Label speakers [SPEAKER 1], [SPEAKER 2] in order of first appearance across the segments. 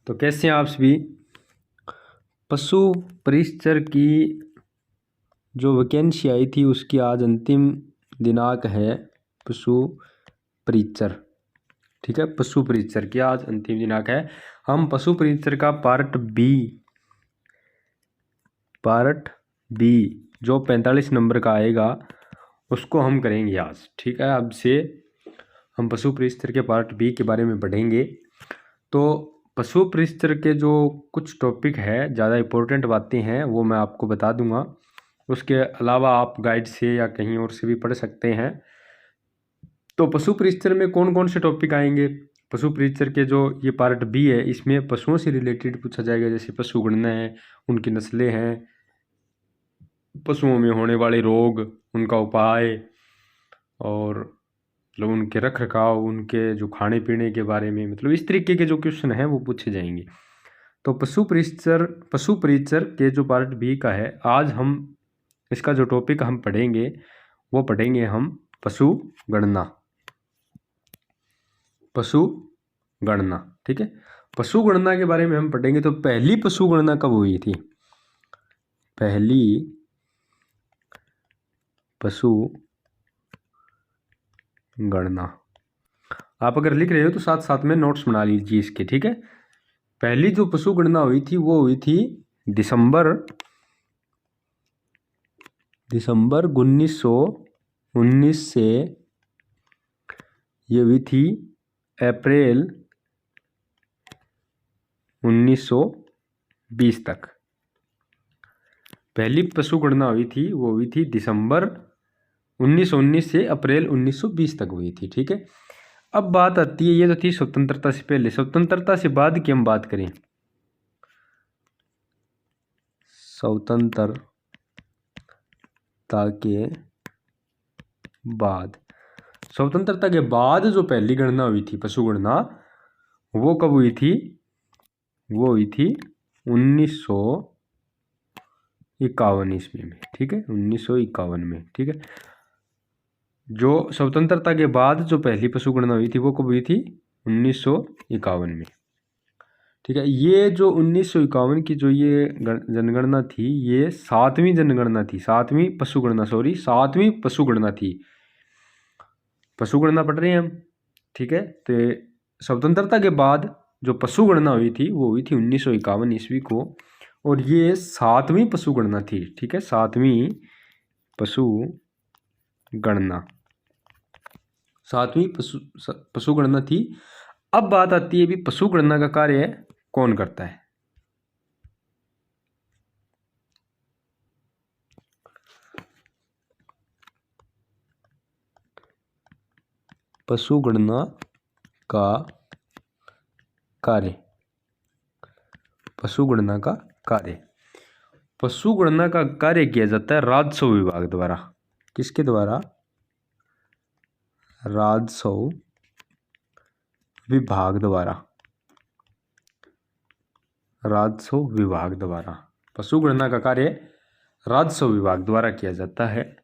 [SPEAKER 1] तो कैसे हैं आप सभी। पशु परिचर की जो वैकेंसी आई थी उसकी आज अंतिम दिनांक है। पशु परिचर, ठीक है, पशु परिचर की आज अंतिम दिनांक है। हम पशु परिचर का पार्ट बी जो 45 नंबर का आएगा उसको हम करेंगे आज, ठीक है। अब से हम पशु परिचर के पार्ट बी के बारे में पढ़ेंगे। तो पशु परिचर के जो कुछ टॉपिक है, ज़्यादा इम्पोर्टेंट बातें हैं, वो मैं आपको बता दूंगा। उसके अलावा आप गाइड से या कहीं और से भी पढ़ सकते हैं। तो पशु परिचर में कौन कौन से टॉपिक आएंगे? पशु परिचर के जो ये पार्ट बी है इसमें पशुओं से रिलेटेड पूछा जाएगा, जैसे पशु गणना है, उनकी नस्लें हैं, पशुओं में होने वाले रोग, उनका उपाय, और मतलब उनके रख रखाव, उनके जो खाने पीने के बारे में, मतलब इस तरीके के जो क्वेश्चन हैं वो पूछे जाएंगे। तो पशु परिचर के जो पार्ट बी का है, आज हम इसका जो टॉपिक हम पढ़ेंगे वो पढ़ेंगे हम पशु गणना। ठीक है। पशु गणना के बारे में हम पढ़ेंगे। तो पहली पशु गणना कब हुई थी? पहली पशु गणना, आप अगर लिख रहे हो तो साथ साथ में नोट्स बना लीजिए इसके, ठीक है। पहली जो पशु गणना हुई थी वो हुई थी दिसंबर 1919 से ये हुई थी अप्रैल 1920 तक। पहली पशु गणना हुई थी वो हुई थी दिसंबर 1919 से अप्रैल 1920 तक हुई थी, ठीक है। अब बात आती है, ये तो थी स्वतंत्रता से पहले। स्वतंत्रता से बाद की हम बात करें, स्वतंत्रता के बाद जो पहली गणना हुई थी पशु गणना, वो कब हुई थी? वो हुई थी 1951 ईस्वी में, ठीक है, 1951 में, ठीक है। जो स्वतंत्रता के बाद जो पहली पशु गणना हुई थी वो कब हुई थी? 1951 में, ठीक है। ये जो 1951 की जो ये जनगणना थी, ये सातवीं जनगणना थी, सातवीं पशु गणना थी। पशु गणना पढ़ रहे हैं हम, ठीक है। तो स्वतंत्रता के बाद जो पशु गणना हुई थी वो हुई थी 1951 ईस्वी को, और ये सातवीं पशु गणना थी, ठीक है, सातवीं पशु गणना थी। अब बात आती है भी पशु गणना का कार्य कौन करता है? पशु गणना का कार्य, पशु गणना का कार्य किया जाता है राजस्व विभाग द्वारा। किसके द्वारा? राजस्व विभाग द्वारा। पशु गणना का कार्य राजस्व विभाग द्वारा किया जाता है।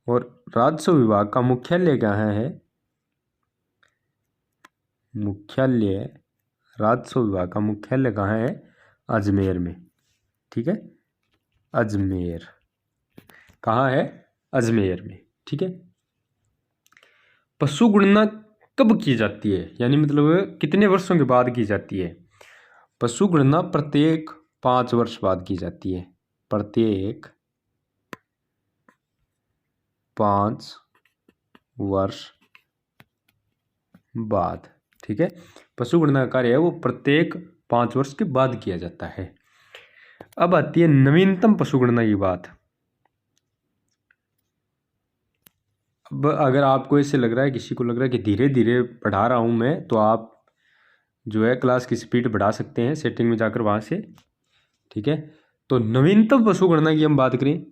[SPEAKER 1] और राजस्व विभाग का मुख्यालय कहाँ है? राजस्व विभाग का मुख्यालय कहाँ है? अजमेर में, ठीक है, अजमेर। कहाँ है? अजमेर में, ठीक है। पशु गणना कब की जाती है, यानी मतलब कितने वर्षों के बाद की जाती है? पशु गणना प्रत्येक 5 वर्ष बाद की जाती है, प्रत्येक 5 वर्ष बाद, ठीक है। पशु गणना का कार्य है वो प्रत्येक 5 वर्ष के बाद किया जाता है। अब आती है नवीनतम पशु गणना की बात। अब अगर आपको ऐसे लग रहा है, किसी को लग रहा है कि धीरे धीरे पढ़ा रहा हूं मैं, तो आप जो है क्लास की स्पीड बढ़ा सकते हैं सेटिंग में जाकर वहां से, ठीक है। तो नवीनतम पशु गणना की हम बात करें,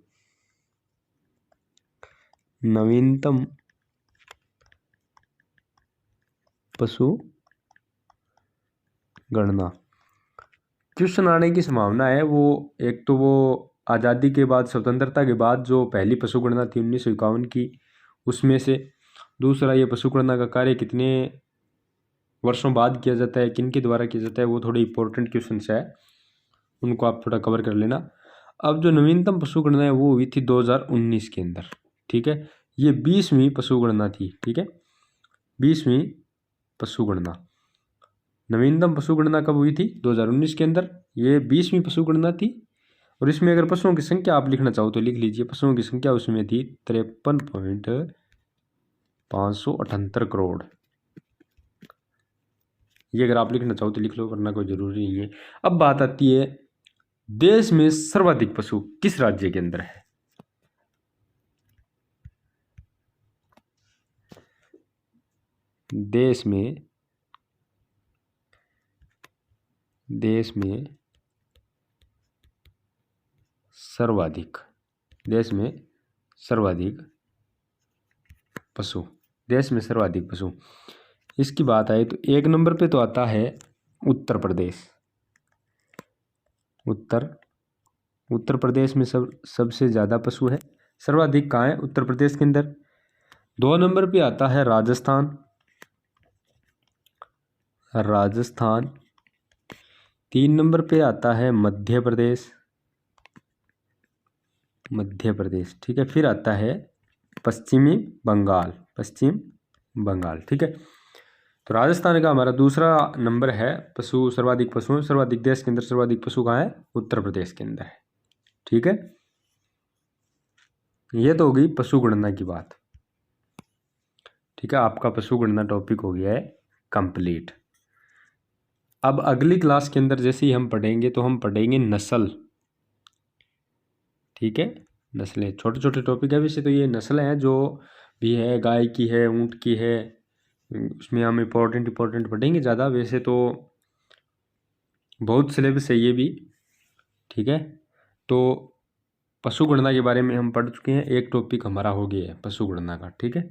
[SPEAKER 1] नवीनतम पशु गणना क्वेश्चन आने की संभावना है। वो एक तो वो आज़ादी के बाद, स्वतंत्रता के बाद जो पहली पशु गणना थी 1951 की, उसमें से। दूसरा, ये पशु गणना का कार्य कितने वर्षों बाद किया जाता है, किन के द्वारा किया जाता है, वो थोड़े इंपॉर्टेंट क्वेश्चन है, उनको आप थोड़ा कवर कर लेना। अब जो नवीनतम पशु गणना है वो हुई थी 2019 के अंदर, ठीक है। ये 20वीं पशु गणना थी, ठीक है, 20वीं पशु गणना। नवीनतम पशु गणना कब हुई थी? 2019 के अंदर। ये 20वीं पशु गणना थी। और इसमें अगर पशुओं की संख्या आप लिखना चाहो तो लिख लीजिए। पशुओं की संख्या उसमें थी 53,578 करोड़। ये अगर आप लिखना चाहो तो लिख लो, वरना कोई जरूरी नहीं है। अब बात आती है देश में सर्वाधिक पशु किस राज्य के अंदर है? देश में सर्वाधिक पशु, देश में सर्वाधिक पशु, इसकी बात आए तो 1 नंबर पे तो आता है उत्तर प्रदेश। उत्तर प्रदेश में सबसे ज़्यादा पशु है। सर्वाधिक कहाँ है? उत्तर प्रदेश के अंदर। 2 नंबर पे आता है राजस्थान। 3 नंबर पे आता है मध्य प्रदेश, ठीक है। फिर आता है पश्चिम बंगाल, ठीक है। तो राजस्थान का हमारा दूसरा नंबर है पशु, सर्वाधिक पशु, सर्वाधिक देश के अंदर सर्वाधिक पशु कहाँ है? उत्तर प्रदेश के अंदर है, ठीक है। ये तो हो गई पशु गणना की बात, ठीक है। आपका पशु गणना टॉपिक हो गया है कंप्लीट। अब अगली क्लास के अंदर जैसे ही हम पढ़ेंगे तो हम पढ़ेंगे नस्ल, ठीक है। नस्लें छोटे छोटे टॉपिक है, वैसे तो ये नस्लें हैं जो भी है, गाय की है, ऊँट की है, उसमें हम इम्पोर्टेंट पढ़ेंगे ज़्यादा। वैसे तो बहुत सिलेबस है ये भी, ठीक है। तो पशु गणना के बारे में हम पढ़ चुके हैं, एक टॉपिक हमारा हो गया है पशु गणना का, ठीक है।